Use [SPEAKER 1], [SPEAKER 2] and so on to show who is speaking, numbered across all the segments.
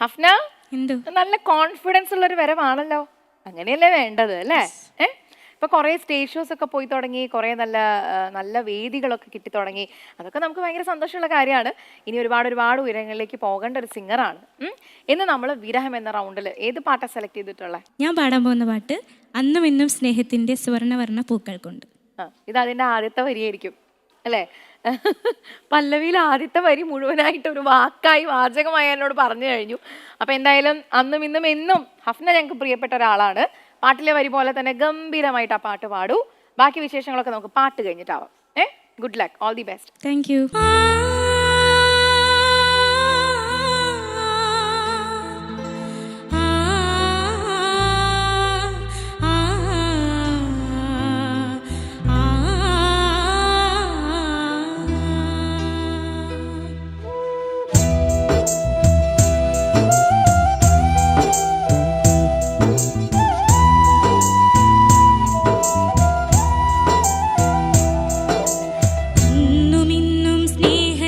[SPEAKER 1] ഹഫ്ന നല്ല കോൺഫിഡൻസ് ഉള്ളൊരു വരവാണല്ലോ. അങ്ങനെയല്ലേ വേണ്ടത് അല്ലേ? ഇപ്പൊ കുറെ സ്റ്റേജ് ഷോസ് ഒക്കെ പോയി തുടങ്ങി, കുറെ നല്ല നല്ല വേദികളൊക്കെ കിട്ടി തുടങ്ങി. അതൊക്കെ നമുക്ക് ഭയങ്കര സന്തോഷമുള്ള കാര്യമാണ്. ഇനി ഒരുപാട് ഒരുപാട് ഉയരങ്ങളിലേക്ക് പോകേണ്ട ഒരു സിംഗറാണ്. ഇന്ന് നമ്മൾ വിരഹം എന്ന റൗണ്ടിൽ ഏത് പാട്ടാണ് സെലക്ട് ചെയ്തിട്ടുള്ളത്?
[SPEAKER 2] ഞാൻ പാടാൻ പോകുന്ന പാട്ട് അന്നും ഇന്നും സ്നേഹത്തിന്റെ സുവർണവർണ്ണ പൂക്കൾ കൊണ്ട്.
[SPEAKER 1] ഇത് അതിന്റെ ആദ്യത്തെ വരിയായിരിക്കും അല്ലേ? പല്ലവിയിൽ ആദ്യത്തെ വരി മുഴുവനായിട്ട് ഒരു വാക്കായി വാചകമായി എന്നോട് പറഞ്ഞു കഴിഞ്ഞു. അപ്പൊ എന്തായാലും അന്നും ഇന്നും എന്നും ഹഫ്ന ഞങ്ങൾക്ക് പ്രിയപ്പെട്ട ഒരാളാണ്. പാട്ടിലെ വരി പോലെ തന്നെ ഗംഭീരമായിട്ട് ആ പാട്ട് പാടൂ. ബാക്കി വിശേഷങ്ങളൊക്കെ നമുക്ക് പാട്ട് കഴിഞ്ഞിട്ടാവാം. Good luck, all the best.
[SPEAKER 2] Thank you. Sneha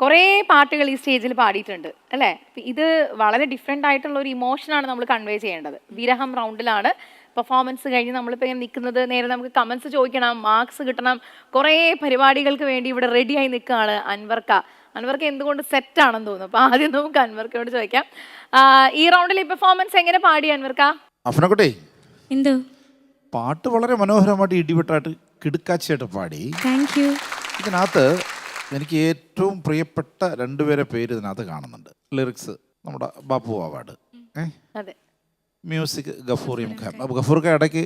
[SPEAKER 1] കുറേ പാട്ടുകൾ ഈ സ്റ്റേജിൽ പാടിയിട്ടുണ്ട് അല്ലേ? ഇത് വളരെ ഡിഫറെൻ്റ് ആയിട്ടുള്ള ഒരു ഇമോഷനാണ് നമ്മൾ കൺവേ ചെയ്യേണ്ടത്. വിരഹം റൗണ്ടിലാണ് പെർഫോമൻസ് കഴിഞ്ഞ് നമ്മളിപ്പോൾ ഇങ്ങനെ നിൽക്കുന്നത്. നേരെ നമുക്ക് കമൻസ് ചോദിക്കണം, മാർക്സ് കിട്ടണം, കുറേ പരിപാടികൾക്ക് വേണ്ടി ഇവിടെ റെഡിയായി നിൽക്കുകയാണ് അൻവർക്ക് എന്തുകൊണ്ട് സെറ്റാണെന്ന് തോന്നുന്നു. അപ്പോൾ ആദ്യം നമുക്ക് അൻവർക്കയോട് ചോദിക്കാം, ഈ റൗണ്ടിൽ ഈ പെർഫോമൻസ് എങ്ങനെ പാടി അൻവർക്ക?
[SPEAKER 3] അഫ്നക്കുട്ടി,
[SPEAKER 2] എന്തോ
[SPEAKER 3] പാട്ട് വളരെ മനോഹരമായിട്ട് ഇടിവെട്ടായിട്ട് കിടുക്കാച്ചിയായിട്ട് പാടി.
[SPEAKER 2] Thank you.
[SPEAKER 3] ഇതിനകത്ത് എനിക്ക് ഏറ്റവും പ്രിയപ്പെട്ട രണ്ടുപേരെ പേര് ഇതിനകത്ത് കാണുന്നുണ്ട്. ലിറിക്സ് നമ്മുടെ ബാപ്പു അവാർഡ്,
[SPEAKER 1] അതെ,
[SPEAKER 3] മ്യൂസിക് ഗഫൂർ എം ഖാൻ. ഗഫൂർക്ക് ഇടയ്ക്ക്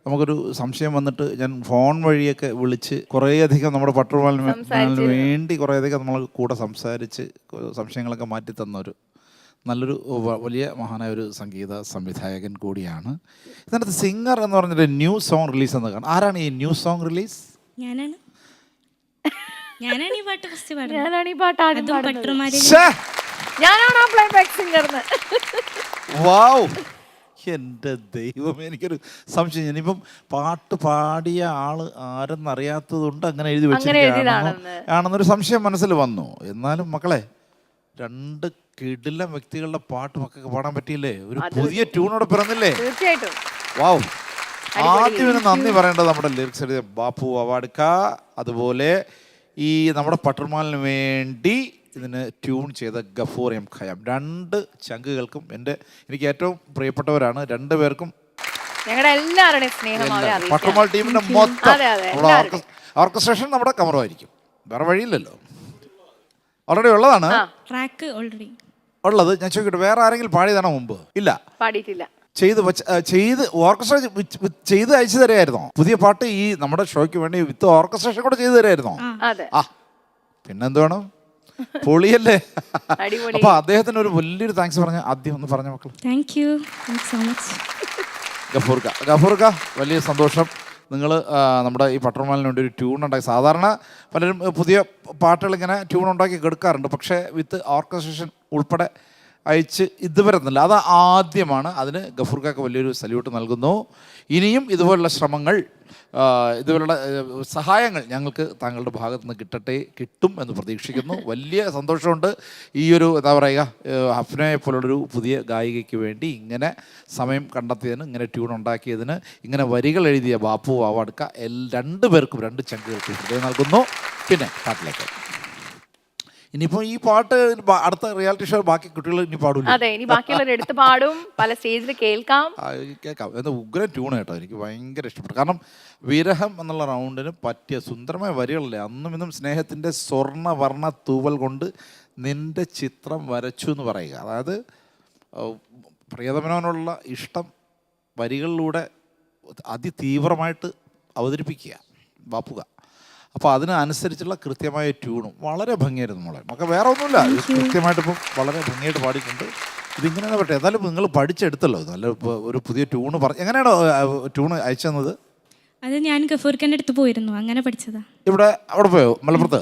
[SPEAKER 3] നമുക്കൊരു സംശയം വന്നിട്ട് ഞാൻ ഫോൺ വഴിയൊക്കെ വിളിച്ച് കുറേയധികം നമ്മുടെ പട്ടുപാലിന് വേണ്ടി കുറേയധികം നമ്മൾ കൂടെ സംസാരിച്ച് സംശയങ്ങളൊക്കെ മാറ്റി തന്നൊരു നല്ലൊരു വലിയ മഹാനായ ഒരു സംഗീത സംവിധായകൻ കൂടിയാണ്. ഇതിനകത്ത് സിംഗർ എന്ന് പറഞ്ഞിട്ട് ന്യൂ സോങ് റിലീസ് എന്ന് കാണാം. ആരാണ് ഈ ന്യൂ സോങ് റിലീസ്?
[SPEAKER 2] ഞാനാണ് ഈ പാട്ട് ഫസ്റ്റ് പാടുന്നത്.
[SPEAKER 1] ഞാനാണ് ഈ പാട്ട് ആദ്യം പാടുന്നത്.
[SPEAKER 2] പട്ടുമാരി
[SPEAKER 1] ഞാനാണ് ആ പ്ലേബാക്ക് സിംഗർ.
[SPEAKER 3] വാവ്, എൻ്റെ ദൈവം, എനിക്കൊരു സംശയം. ഞാനിപ്പം പാട്ട് പാടിയ ആള് ആരെന്നറിയാത്തതുകൊണ്ട് അങ്ങനെ എഴുതി വെച്ചിരിക്കുകയാണെന്നൊരു സംശയം മനസ്സിൽ വന്നു. എന്നാലും മക്കളെ, രണ്ട് കിടിലം വ്യക്തികളുടെ പാട്ട് മക്കൾക്ക് പാടാൻ പറ്റിയില്ലേ? ഒരു പുതിയ ട്യൂണോടെ പിറന്നില്ലേ?
[SPEAKER 1] തീർച്ചയായിട്ടും.
[SPEAKER 3] വാവ്. ആദ്യം നന്ദി പറയേണ്ടത് നമ്മുടെ ലിറിക്സ് എഴുതിയ ബാപ്പു അവാർഡ്ക, അതുപോലെ ഈ നമ്മുടെ പട്ടുമാലിന് വേണ്ടി ഇതിന് ട്യൂൺ ചെയ്ത ഗഫൂർ എം ഖയാം. രണ്ട് ചങ്കുകൾക്കും എനിക്ക് ഏറ്റവും പ്രിയപ്പെട്ടവരാണ്. രണ്ടുപേർക്കും
[SPEAKER 1] ഞങ്ങളുടെ എല്ലാവരുടെയും സ്നേഹം.
[SPEAKER 3] പട്ടുമാൽ ടീമിന്റെ മൊത്തം ഓർക്കസ്ട്രേഷൻ നമ്മുടെ കമറുമായിരിക്കും. വേറെ വഴിയില്ലല്ലോ, ഓൾറെഡി ഉള്ളതാണ്.
[SPEAKER 2] ട്രാക്ക് ഓൾറെഡി
[SPEAKER 3] ഉള്ളത്. ഞാൻ ചോദിക്കട്ടെ, വേറെ ആരെങ്കിലും പാടിയതാണോ മുമ്പ്? ഇല്ല,
[SPEAKER 1] പാടിയിട്ടില്ല.
[SPEAKER 3] ചെയ്ത് ഓർക്കസ്ട്ര ചെയ്ത് അയച്ചു തരായിരുന്നോ? പുതിയ പാട്ട് ഈ നമ്മുടെ ഷോയ്ക്ക് വേണ്ടി വിത്ത് ഓർക്കസ്ട്രേഷൻ കൂടെ ചെയ്തു തരായിരുന്നോ? ആ, പിന്നെന്ത് വേണം? പൊളിയല്ലേ? അപ്പൊ അദ്ദേഹത്തിന് ഒരു വലിയൊരു താങ്ക്സ് പറഞ്ഞ ആദ്യം ഒന്ന് പറഞ്ഞ മക്കൾ.
[SPEAKER 2] Thank you so much.
[SPEAKER 3] ഗഫൂർക്ക, വലിയ സന്തോഷം. നിങ്ങൾ നമ്മുടെ ഈ പട്ടുമാലിന് വേണ്ടി ഒരു ട്യൂൺ ഉണ്ടാക്കി. സാധാരണ പലരും പുതിയ പാട്ടുകൾ ഇങ്ങനെ ട്യൂൺ ഉണ്ടാക്കി എടുക്കാറുണ്ട്, പക്ഷേ വിത്ത് ഓർക്കസ്ട്രേഷൻ ഉൾപ്പെടെ അയച്ച് ഇതുവരെ ഒന്നുമില്ല. അത് ആദ്യമാണ്. അതിന് ഗഫൂർക്കൊക്കെ വലിയൊരു സല്യൂട്ട് നൽകുന്നു. ഇനിയും ഇതുപോലുള്ള ശ്രമങ്ങൾ, ഇതുപോലുള്ള സഹായങ്ങൾ ഞങ്ങൾക്ക് താങ്കളുടെ ഭാഗത്ത് നിന്ന് കിട്ടും എന്ന് പ്രതീക്ഷിക്കുന്നു. വലിയ സന്തോഷമുണ്ട് ഈ ഒരു എന്താ പറയുക, ഹഫ്നയെ പോലുള്ളൊരു പുതിയ ഗായികയ്ക്ക് വേണ്ടി ഇങ്ങനെ സമയം കണ്ടെത്തിയതിന്, ഇങ്ങനെ ട്യൂൺ ഉണ്ടാക്കിയതിന്, ഇങ്ങനെ വരികൾ എഴുതിയ ബാപ്പു അവാർഡ്ക, രണ്ടുപേർക്കും, രണ്ട് ചങ്കുകൾക്കും ഹൃദയം നൽകുന്നു. പിന്നെ പാട്ടിലേക്ക് ഇനിയിപ്പോൾ ഈ പാട്ട് അടുത്ത റിയാലിറ്റി ഷോ ബാക്കി കുട്ടികൾ ഇനി പാടൂല.
[SPEAKER 1] അതെ, ഇനി ബാക്കിയുള്ളവർ എടുത്ത് പാടും, പല സ്റ്റേജിൽ കേൾക്കാം.
[SPEAKER 3] എന്താ ഉഗ്രൻ ട്യൂൺ കേട്ടോ, എനിക്ക് ഭയങ്കര ഇഷ്ടപ്പെട്ടു. കാരണം വിരഹം എന്നുള്ള റൗണ്ടിന് പറ്റിയ സുന്ദരമായ വരികളല്ലേ. അന്നും ഇന്നും സ്നേഹത്തിൻ്റെ സ്വർണ്ണവർണ്ണ തൂവൽ കൊണ്ട് നിന്റെ ചിത്രം വരച്ചു എന്ന് പറയുക. അതായത് പ്രിയതമനോനുള്ള ഇഷ്ടം വരികളിലൂടെ അതിതീവ്രമായിട്ട് അവതരിപ്പിക്കുക ബാപ്പുക. അപ്പോൾ അതിനനുസരിച്ചുള്ള കൃത്യമായ ട്യൂണും വളരെ ഭംഗിയായിരുന്നു മോളെ. നമുക്ക് വേറെ ഒന്നുമില്ല, കൃത്യമായിട്ട് ഇപ്പം വളരെ ഭംഗിയായിട്ട് പാടിയിട്ടുണ്ട്. ഇതിങ്ങനെ പറ്റേ. എന്നാലും നിങ്ങൾ പഠിച്ചെടുത്തല്ലോ നല്ല ഒരു പുതിയ ട്യൂണ് എങ്ങനെയാണോ ട്യൂണ് അയച്ചത്?
[SPEAKER 2] അത് ഞാൻ ഗഫൂർക്കൻ്റെ അടുത്ത് പോയിരുന്നു, അങ്ങനെ പഠിച്ചതാ.
[SPEAKER 3] അവിടെ പോയോ? മലപ്പുറത്ത്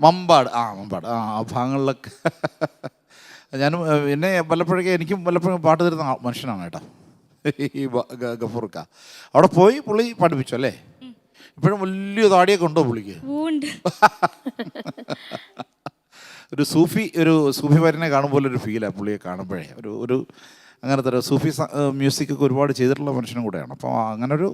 [SPEAKER 1] മമ്പാട്.
[SPEAKER 3] ആ ഭാഗങ്ങളിലൊക്കെ ഞാനും എന്നെ എനിക്കും പലപ്പോഴും പാട്ട് തരുന്ന മനുഷ്യനാണ് കേട്ടോ ഈ ഗഫൂർക്ക. അവിടെ പോയി പുള്ളി പഠിപ്പിച്ചു അല്ലേ? ഇപ്പോഴും വലിയ താടിയൊക്കെ ഉണ്ടോ പുള്ളിക്ക്? ഒരു സൂഫിമാരനെ കാണുമ്പോൾ ഒരു ഫീലാണ് പുള്ളിയെ കാണുമ്പോഴേ. ഒരു അങ്ങനത്തെ ഒരു സൂഫി മ്യൂസിക്കൊക്കെ ഒരുപാട് ചെയ്തിട്ടുള്ള മനുഷ്യനും കൂടെയാണ്. അപ്പോൾ അങ്ങനെ ഒരു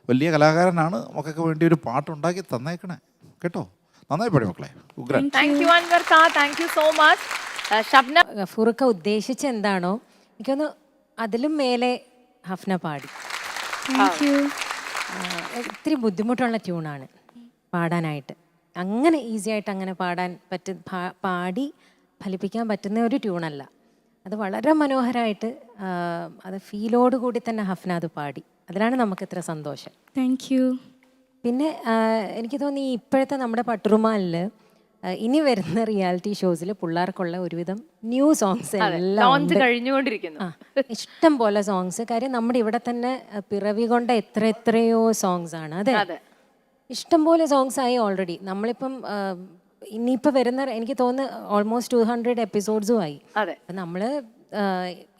[SPEAKER 3] വലിയ കലാകാരനാണ്. നമുക്കൊക്കെ വേണ്ടി ഒരു പാട്ടുണ്ടാക്കി തന്നേക്കണേ കേട്ടോ. നന്നായി പാടി മക്കളെ, ഉഗ്രൻ.
[SPEAKER 1] Thank you so much. Shabna,
[SPEAKER 4] ഗഫൂർക്ക ഉദ്ദേശിച്ച എന്താണോ എനിക്കൊന്ന് അതിലും മേലെ ഹഫ്ന പാടി. ഇത്തിരി ബുദ്ധിമുട്ടുള്ള ട്യൂണാണ് പാടാനായിട്ട്. അങ്ങനെ ഈസി ആയിട്ട് അങ്ങനെ പാടി ഫലിപ്പിക്കാൻ പറ്റുന്ന ഒരു ട്യൂണല്ല. അത് വളരെ മനോഹരമായിട്ട് അത് ഫീലോട് കൂടി തന്നെ ഹഫ്ന അത് പാടി. അതിലാണ് നമുക്ക് ഇത്ര സന്തോഷം.
[SPEAKER 2] Thank you.
[SPEAKER 4] പിന്നെ എനിക്ക് തോന്നി ഇപ്പോഴത്തെ നമ്മുടെ പട്ടുറുമാലിൽ ഇനി വരുന്ന റിയാലിറ്റി ഷോസിൽ പിള്ളേർക്കുള്ള ഒരുവിധം ന്യൂ സോങ്സ് എല്ലാം ഇഷ്ടം പോലെ സോങ്സ്. കാര്യം നമ്മുടെ ഇവിടെ തന്നെ പിറവി കൊണ്ട എത്രയോ സോങ്സ് ആണ്. അതെ, ഇഷ്ടം പോലെ സോങ്സ് ആയി ഓൾറെഡി. നമ്മളിപ്പം ഇനിയിപ്പോൾ വരുന്ന എനിക്ക് തോന്നുന്നു ഓൾമോസ്റ്റ് 200 എപ്പിസോഡ്സും ആയി.
[SPEAKER 1] അപ്പം നമ്മൾ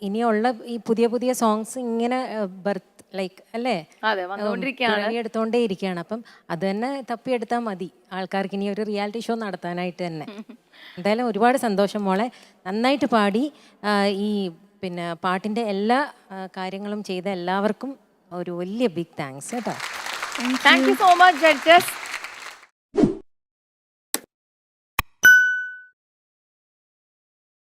[SPEAKER 4] ഇനിയുള്ള ഈ പുതിയ സോങ്സ് ഇങ്ങനെ ലൈക്ക് അല്ലേ
[SPEAKER 1] അതെ, വന്നുകൊണ്ടിരിക്കുകയാണ്.
[SPEAKER 4] എടുത്തോണ്ടേ ഇരിക്കുകയാണ്. അപ്പം അത് തന്നെ തപ്പിയെടുത്താൽ മതി ആൾക്കാർക്ക് ഇനി ഒരു റിയാലിറ്റി ഷോ നടത്താനായിട്ട് തന്നെ. എന്തായാലും ഒരുപാട് സന്തോഷം മോളെ, നന്നായിട്ട് പാടി. ഈ പിന്നെ പാട്ടിൻ്റെ എല്ലാ കാര്യങ്ങളും ചെയ്ത എല്ലാവർക്കും ഒരു വലിയ ബിഗ് താങ്ക്സ് കേട്ടോ.
[SPEAKER 1] Thank you so much judges.